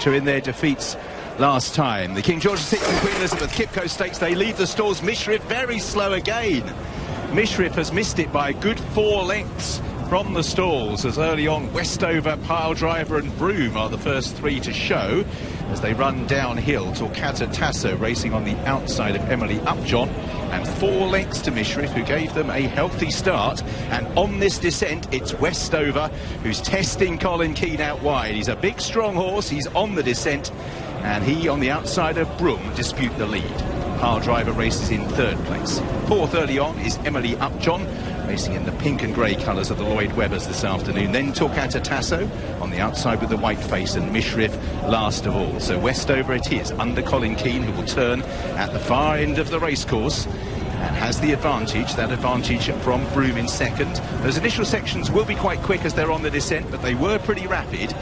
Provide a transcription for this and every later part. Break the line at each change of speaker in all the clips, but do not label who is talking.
factor in their defeats last time. The King George VI and Queen Elizabeth Kipco Stakes, they leave the stalls. Mishrif very slow again. Mishrif has missed it by a good 4 lengths from the stalls, as early on Westover, Pyledriver and Broom are the first 3 to show as they run downhill. Torquato Tasso racing on the outside of Emily Upjohn, and 4 lengths to Mishrif, who gave them a healthy start. And on this descent, it's Westover who's testing Colin Keane out wide. He's a big strong horse, he's on the descent, and he on the outside of Broom dispute the lead. Pyledriver races in 3rd place. 4th early on is Emily Upjohn, racing in the pink and grey colours of the Lloyd Webbers this afternoon. Then Torquato Tasso on the outside with the white face, and Mishrif last of all. So Westover it is, under Colin Keane, who will turn at the far end of the racecourse and has the advantage, that advantage from Broom in 2nd. Those initial sections will be quite quick as they're on the descent, but they were pretty rapid.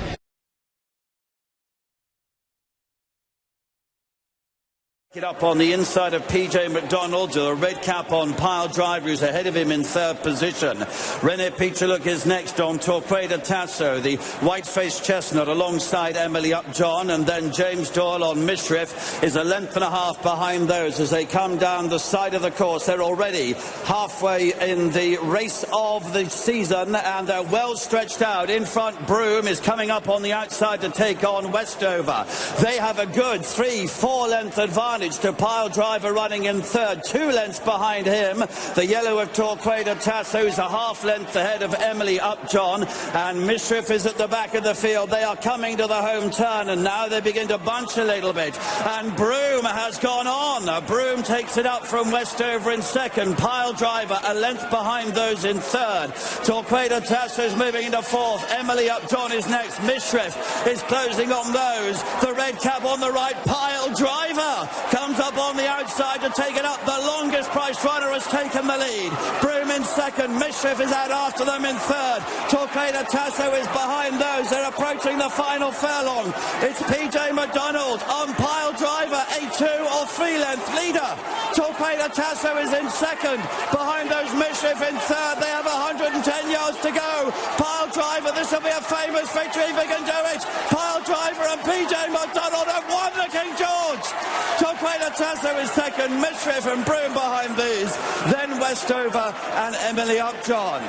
It up on the inside of PJ McDonald, the red cap on Pyledriver, who's ahead of him in 3rd position. René Pichalook is next on Torquato Tasso, the white-faced chestnut alongside Emily Upjohn, and then James Doyle on Mishrif is a length and a half behind those as they come down the side of the course. They're already halfway in the race of the season, and they're well stretched out. In front, Broom is coming up on the outside to take on Westover. They have a good 3-4 length advantage to Pyledriver running in 3rd, 2 lengths behind him. The yellow of Torquato Tasso is a half length ahead of Emily Upjohn, and Mishrif is at the back of the field. They are coming to the home turn, and now they begin to bunch a little bit, and Broom has gone on. Broom takes it up from Westover in 2nd, Pyledriver a length behind those in 3rd. Torquato Tasso is moving into 4th, Emily Upjohn is next, Mishrif is closing on those. The red cap on the right, Pyledriver comes up on the outside to take it up. The longest priced runner has taken the lead. Broom in 2nd, Mishrif is out after them in 3rd. Torquato Tasso is behind those. They're approaching the final furlong. It's PJ McDonald on Pyledriver, a 2 or 3 length leader. Torquato Tasso is in 2nd. Behind those, Mishrif in 3rd. They have 110 yards to go. Pyledriver, this will be a famous victory if he can do it. Pyledriver and PJ McDonald have won the King George. Torquato Tasso is 2nd, Mishrif and Broom behind these, then Westover and Emily Upjohn.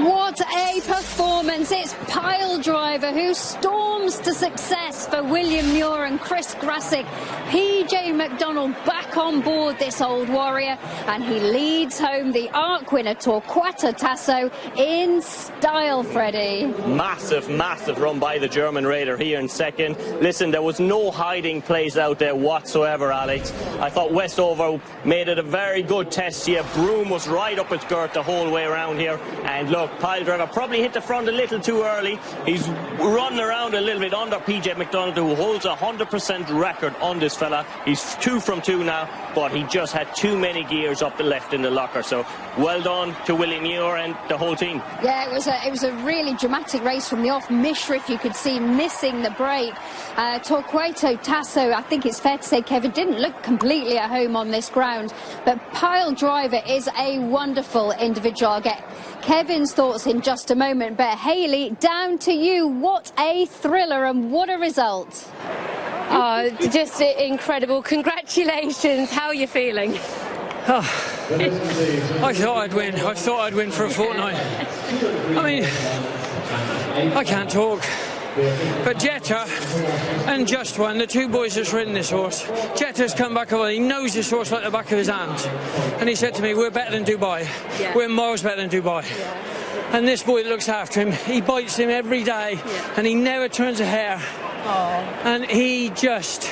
What a performance. It's Pyledriver who storms to success for William Muir and Chris Grassick. PJ McDonald back on board this old warrior, and he leads home the ARC winner Torquato Tasso in style, Freddie.
Massive, massive run by the German raider here in 2nd. Listen, there was no hiding place out there whatsoever, Alex. I thought Westover made it a very good test here. Broom was right up its girt the whole way around here, and look, Pyledriver probably hit the front a little too early. He's running around a little bit under PJ McDonald, who holds a 100% record on this fella. He's 2 from 2 now, but he just had too many gears up the left in the locker. So well done to William Muir and the whole team.
Yeah, it was a really dramatic race from the off. Mishrif, you could see missing the break. Torquato Tasso, I think it's fair to say, Kevin, didn't look completely at home on this ground, but Pyledriver is a wonderful individual. I'll get Kevin's thoughts in just a moment, but Hayley, down to you. What a thriller and what a result.
Oh, just incredible. Congratulations. How are you feeling?
Oh, I thought I'd win. I thought I'd win for a fortnight. I mean, I can't talk. But Jetta and Just One, the 2 boys that's ridden this horse, Jetta's come back over. He knows this horse like the back of his hand. And he said to me, we're better than Dubai. Yeah. We're miles better than Dubai. Yeah. And this boy looks after him. He bites him every day, and he never turns a hair. Oh. And he just...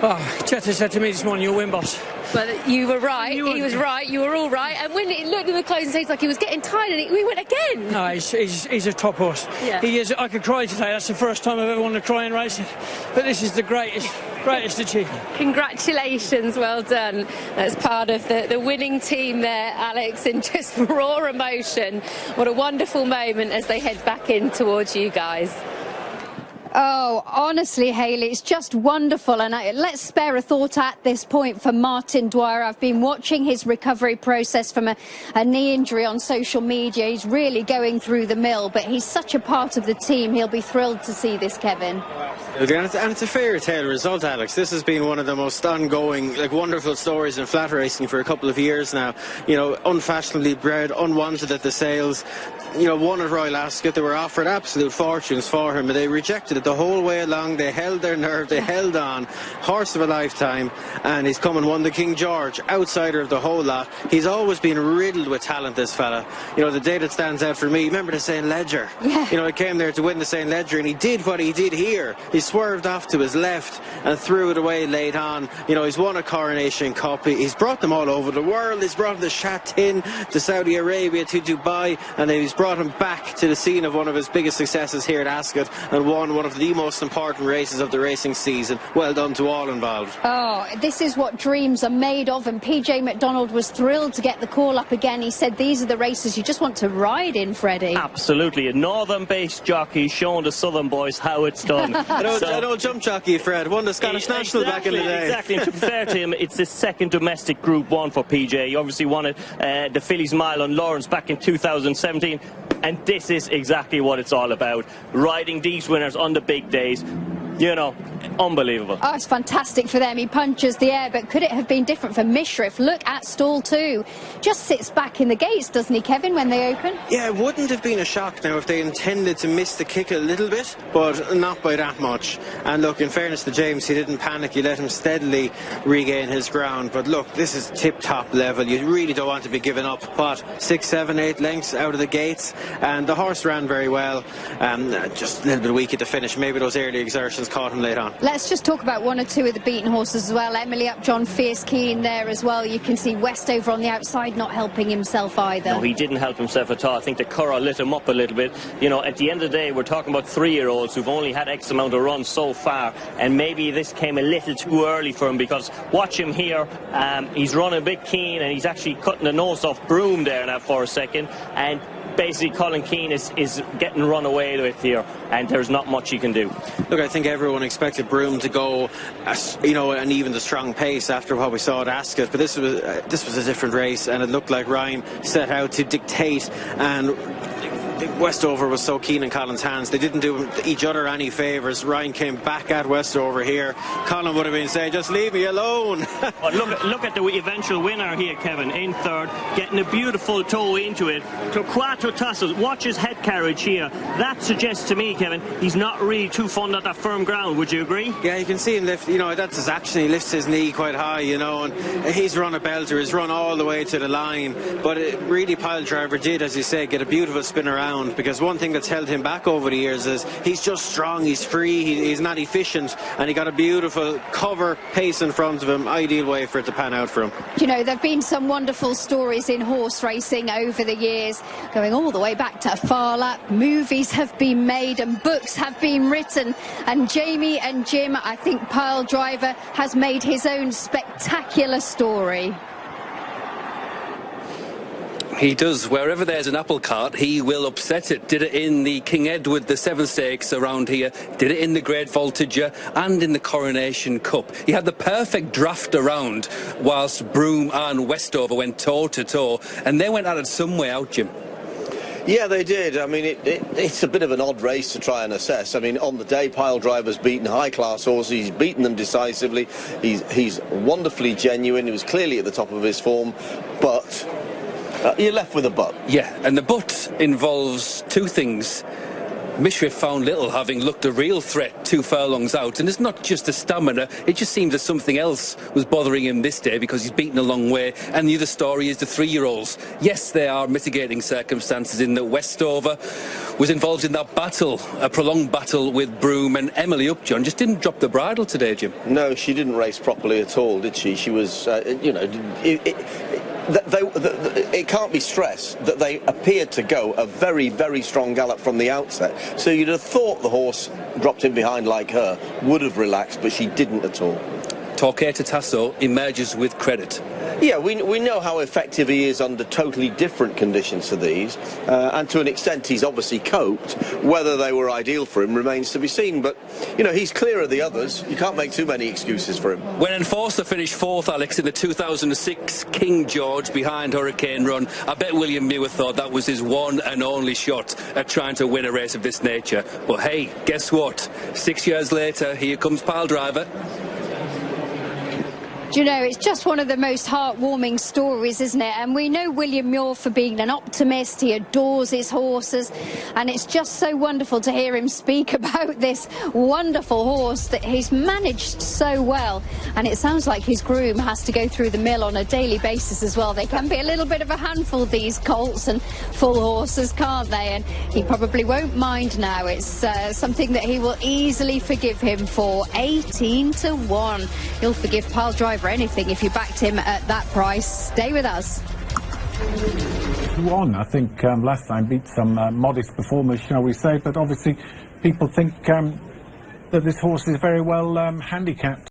Oh, Jetta said to me this morning, you'll win, boss.
But you were right, he was right, you were all right, and when it looked at the closing stage like he was getting tired, and we went again.
No, he's a top horse. Yeah. He is. I could cry today. That's the first time I've ever wanted to cry in racing. But this is the greatest achievement.
Congratulations, well done. That's part of the winning team there, Alex, and just raw emotion. What a wonderful moment as they head back in towards you guys.
Oh, honestly, Hayley, it's just wonderful. And let's spare a thought at this point for Martin Dwyer. I've been watching his recovery process from a knee injury on social media. He's really going through the mill, but he's such a part of the team. He'll be thrilled to see this, Kevin.
And it's a fairy tale result, Alex. This has been one of the most ongoing, wonderful stories in flat racing for a couple of years now. You know, unfashionably bred, unwanted at the sales. You know, won at Royal Ascot. They were offered absolute fortunes for him, but they rejected it the whole way along. They held their nerve, they held on. Horse of a lifetime, and he's come and won the King George, outsider of the whole lot. He's always been riddled with talent, this fella. You know, the day that stands out for me, remember the St. Ledger?
Yeah.
You know, he came there to win the St. Ledger, and he did what he did here. He swerved off to his left and threw it away late on. You know, he's won a Coronation Cup. He's brought them all over the world. He's brought the Shatin to Saudi Arabia, to Dubai, and then he's brought him back to the scene of one of his biggest successes here at Ascot and won one of the most important races of the racing season. Well done to all involved.
Oh, this is what dreams are made of, and PJ McDonald was thrilled to get the call up again. He said these are the races you just want to ride in, Freddie.
Absolutely. A northern-based jockey showing the southern boys how it's done.
An old jump jockey, Fred, won the Scottish National back in the day.
Exactly. And to be fair to him, it's his second domestic Group 1 for PJ. He obviously won it, the Fillies Mile on Lawrence back in 2017. And this is exactly what it's all about. Riding these winners on the big days. You know, unbelievable.
Oh, it's fantastic for them. He punches the air, but could it have been different for Mishrif? Look at stall 2. Just sits back in the gates, doesn't he, Kevin, when they open?
Yeah, it wouldn't have been a shock now if they intended to miss the kick a little bit, but not by that much. And look, in fairness to James, he didn't panic. He let him steadily regain his ground. But look, this is tip-top level. You really don't want to be giving up, what, 6, 7, 8 lengths out of the gates. And the horse ran very well. Just a little bit weak at the finish. Maybe those early exertions caught him late on.
Let's just talk about one or two of the beaten horses as well. Emily Upjohn, Fierce Keen there as well. You can see Westover on the outside not helping himself either.
No, he didn't help himself at all. I think the Curragh lit him up a little bit. You know, at the end of the day, we're talking about 3-year-olds who've only had X amount of runs so far, and maybe this came a little too early for him, because watch him here. He's running a bit keen, and he's actually cutting the nose off Broom there now for a second, and basically Colin Keane is getting run away with here, and there's not much he can do.
Look, I think everyone expected Broom to go, you know, and even the strong pace after what we saw at Ascot, but this was a different race, and it looked like Ryan set out to dictate, and Westover was so keen in Colin's hands. They didn't do each other any favours. Ryan came back at Westover here. Colin would have been saying, just leave me alone.
But look at the eventual winner here, Kevin, in third, getting a beautiful toe into it. Torquato Tasso, watch his head carriage here. That suggests to me, Kevin, he's not really too fond of that firm ground. Would you agree?
Yeah, you can see him lift, you know, that's his action. He lifts his knee quite high, you know, and he's run a belter. He's run all the way to the line. But really, Piledriver did, as you say, get a beautiful spin around, because one thing that's held him back over the years is he's just strong, he's free, he's not efficient, and he got a beautiful cover pace in front of him. Ideal way for it to pan out for him.
You know, there have been some wonderful stories in horse racing over the years, going all the way back to Far Lap. Movies have been made and books have been written, and Jamie and Jim, I think Piledriver has made his own spectacular story.
He does. Wherever there's an apple cart, he will upset it. Did it in the King Edward, the 7 Stakes around here, did it in the Great Voltager and in the Coronation Cup. He had the perfect draft around whilst Broom and Westover went toe-to-toe, and they went at it some way out, Jim.
Yeah, they did. I mean, it's a bit of an odd race to try and assess. I mean, on the day, Piledriver's beaten high-class horses. He's beaten them decisively. He's wonderfully genuine. He was clearly at the top of his form, but you're left with a but.
Yeah, and the but involves two things. Mishrif found little, having looked a real threat 2 furlongs out, and it's not just the stamina, it just seems that something else was bothering him this day, because he's beaten a long way. And the other story is the 3-year-olds. Yes, there are mitigating circumstances in that Westover was involved in that battle, a prolonged battle with Broom, and Emily Upjohn just didn't drop the bridle today, Jim.
No, she didn't race properly at all, did she? She was, you know, it can't be stressed that they appeared to go a very, very strong gallop from the outset. So you'd have thought the horse dropped in behind like her would have relaxed, but she didn't at all.
Torquato Tasso emerges with credit.
Yeah, we know how effective he is under totally different conditions to these, and to an extent he's obviously coped. Whether they were ideal for him remains to be seen, but, you know, he's clear of the others. You can't make too many excuses for him.
When Enforcer finished 4th, Alex, in the 2006 King George behind Hurricane Run, I bet William Muir thought that was his one and only shot at trying to win a race of this nature. But hey, guess what? 6 years later, here comes Piledriver.
Do you know, it's just one of the most heartwarming stories, isn't it? And we know William Muir for being an optimist. He adores his horses, and it's just so wonderful to hear him speak about this wonderful horse that he's managed so well. And it sounds like his groom has to go through the mill on a daily basis as well. They can be a little bit of a handful, these colts and full horses, can't they? And he probably won't mind now. It's something that he will easily forgive him for. 18-1. He'll forgive Piledriver anything if you backed him at that price. Stay with us.
Won, I think, last time, beat some modest performers, shall we say, but obviously people think that this horse is very well handicapped.